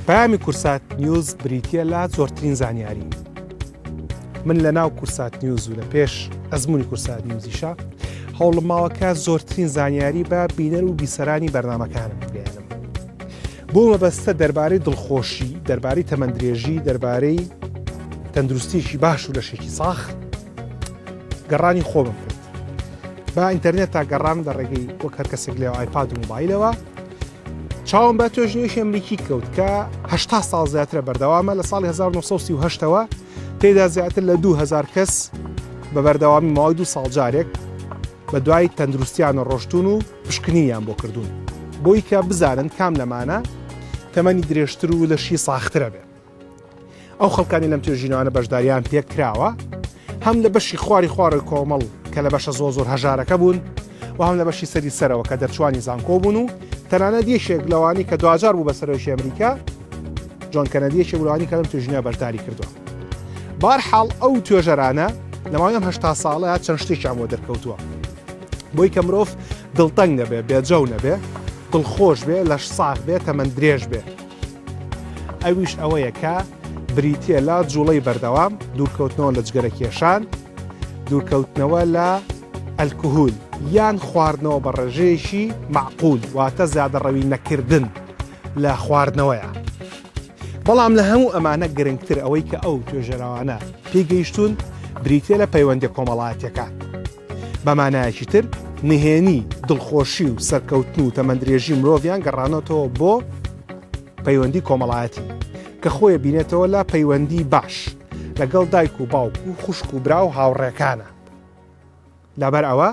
پامی کورسات نیوز بریتیە لە زۆرترین زانیاری. من لە ناو کورسات نیوز و لە پێش ئەزمموی کورسات نیوزیشە هەوڵم ماوەکە زۆرترین زانیاری بە بینەر و بیسەرانی بەرنامەکانم بگەیەنم. بۆ مەبەستە دەربارەی دڵخۆشی، دەربارەی تەمەندرێژی، دەربارەی تەندروستیشی باش و لەشێکی ساخ گەڕانی خۆمم کرد. با ئینتەرنێت تا گەڕان بە ڕێگەی وەک هەر کەسێک لێەوە ئایپاد و مۆبایلەوە چاوم بە توێژنێشی ئەمریکی کەوت کە 80 ساڵ زیاترە بەردەوامە لە ساڵی 1938ەوە تێدا زیاتر لە 2000 کەس بە بەردەوامی ماوەی 2 ساڵ جارێک بە دوای تەندروستیانە ڕۆشتون و پشکنینیان بۆ کردوون بۆی کە بزانن کام لەمانە تەمەنی درێژتر و لەشی ساخترە بێ. ئەو خەڵکانی لەم توێژینانە بەشداریان پێک کراوە هەم لە بەشی خواری کۆمەڵ کە لە بەشە زۆر هەژارەکە بوون و هەم لە بەشی سەری سەرەوە کە دەرچوانی زانکۆ بوون و تەنانەت یەکێک لەوانی کە 2000 بوو بە سەرۆکی ئەمریکا جۆن کەنەدی یەکێک لەوانی کە لەم توێژینە بەشداری کردووە. بارحاڵ ئەو توێژەرانە لەماوەی ئەم 80 ساڵەیە چەند شتێکیان بۆ دەرکەوتووە بۆی کە مرۆڤ دڵتەنگ نەبێ، بێجەو نەبێ، دڵخۆش بێ، لەش ساغ بێ، تەمەند درێژ بێ. ئەویش ئەوەیە کە بریتیە لە جوڵەی بەردەوام، دوورکەوتنەوە لە جگەرە کێشان، دوورکەوتنەوە لە ئەلکوهول یان خواردنەوە بە ڕێژەیەکی معقول واتە زیادەڕەوی نەکردن لە خواردنەوەیە. بەڵام لە هەموو ئەمانە گرنگتر ئەوەی کە ئەو توێژەراوانە پێگەیشتون بریتیە لە پەیوەندی کۆمەڵایەتیەکان. بەمانایەکی تر نهێنی دڵخۆشی و سەرکەوتن و تەمەندرێژی مرۆڤیان گەڕانەتەوە بۆ پەیوەندی کۆمەڵایەتی کە خۆی بینێتەوە لە پەیوەندی باش لەگەڵ دایک و باوک و خوشک و برا و هاوڕێکانە. لەبەر ئەوە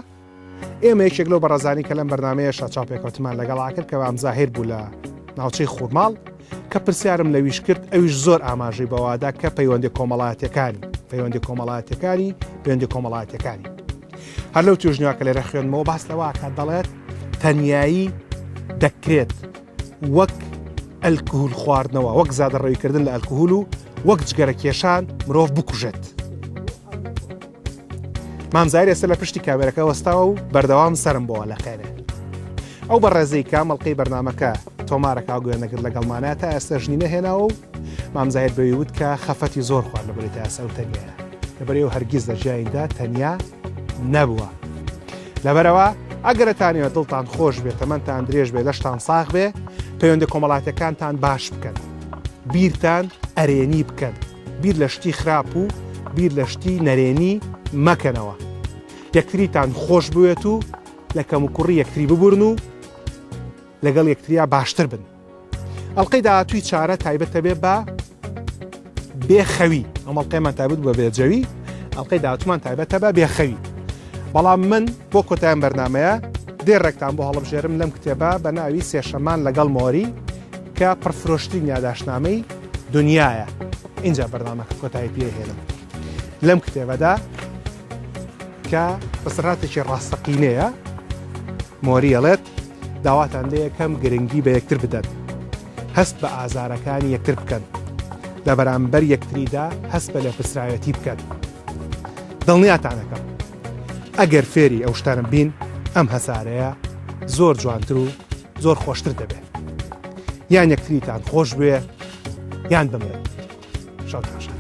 ئێمە یەکێک لەو بەڕێزانی کە لەم بەرنامەیەشە چاپێکەوتمان لەگەڵا کرد کە ئەمزاهیر بوو لە ناوچەی خوورماڵ کە پرسیارم لەویش کرد ئەویش زۆر ئاماژەی بەوادا کە پەیوەندی کۆمەڵایەتیەکانی هەر لەو توێژنەوە کە لێرە خوێنمەوە باس لەوە کە دەڵێت تەنیایی دەکرێت وەک ئەلکوهول خواردنەوە، وەک زیادەڕەویکردن لە ئەلکوهول و وەک جگەرە کێشان مرۆڤ بکوژێت. مامزایر ئێستا لە پشتی کامێرەکە وەستاوە و بەردەوام سرم بۆوە لە خێرێ. ئەو بەڕێزەی کە مەڵقەی بەرنامەکە تۆمارەکە ئاگوێنەگرت لەگەڵمانە تا ئێستا ژنی نەهێناوە و مامزایر بەوی وت کە خەفەتی زۆر خوارد لەبەری تا ئێستا و تەنیایە لەبەرەوە هەرگیز لە ژیانیدا تەنیا نەبووە. لەبەرەوە ئەگەرتانەوە دڵتان خۆش بێت، تەمەندتان درێژ بێ، لەشتان ساغ بێ، پەیوەندی کۆمەڵایەتیەکانتان باش بکەن، بیرتان ئەرێنی بکەن، بیر لە شتی خراپ و بیر لە شتی نەرێنی مەکەنەوە. یەکتریتان خۆش بوێت و لە کەم و کوڕی یەکتری ببورن و لەگەڵ یەکتریا باشتر بن. ئەڵلقەی داهاتووی چارە تایبەتە بێ بە بێخەوی. ئەم ئەڵلقەیمان تایبەت بە بێجەوی، ئەڵلقەی داهاتوومان تایبەتە بە بێخەوی. بەڵام من بۆ کۆتاییان بەرنامەیە دێڕێکتان بۆ هەڵبژێرم لەم کتێبە بە ناوی سێشەمان لەگەڵ مۆری کە پڕفرۆشترین یادداشتنامەی دنیایە. اینجا بەرنامەکە کۆتایی پێهێنم. لەم کتێبەدا کە بەسەرهاتێکی ڕاستەقینەیە مۆری ئەڵێت داواتان لێ یەکەم گرنگی بە یەکتر بدەن، هەست بە ئازارەکانی یەکتر بکەن، لە بەرامبەر یەکتریدا هەست بە لێپرسراوەتی بکەن. دڵنیاتانەکەم ئەگەر فێری ئەو شتانم بین ئەم هەسارەیە زۆر جوانتر و زۆر خۆشتر دەبێت. یان یەکتریتان خۆش بێ یان بمرن. شەو باشە.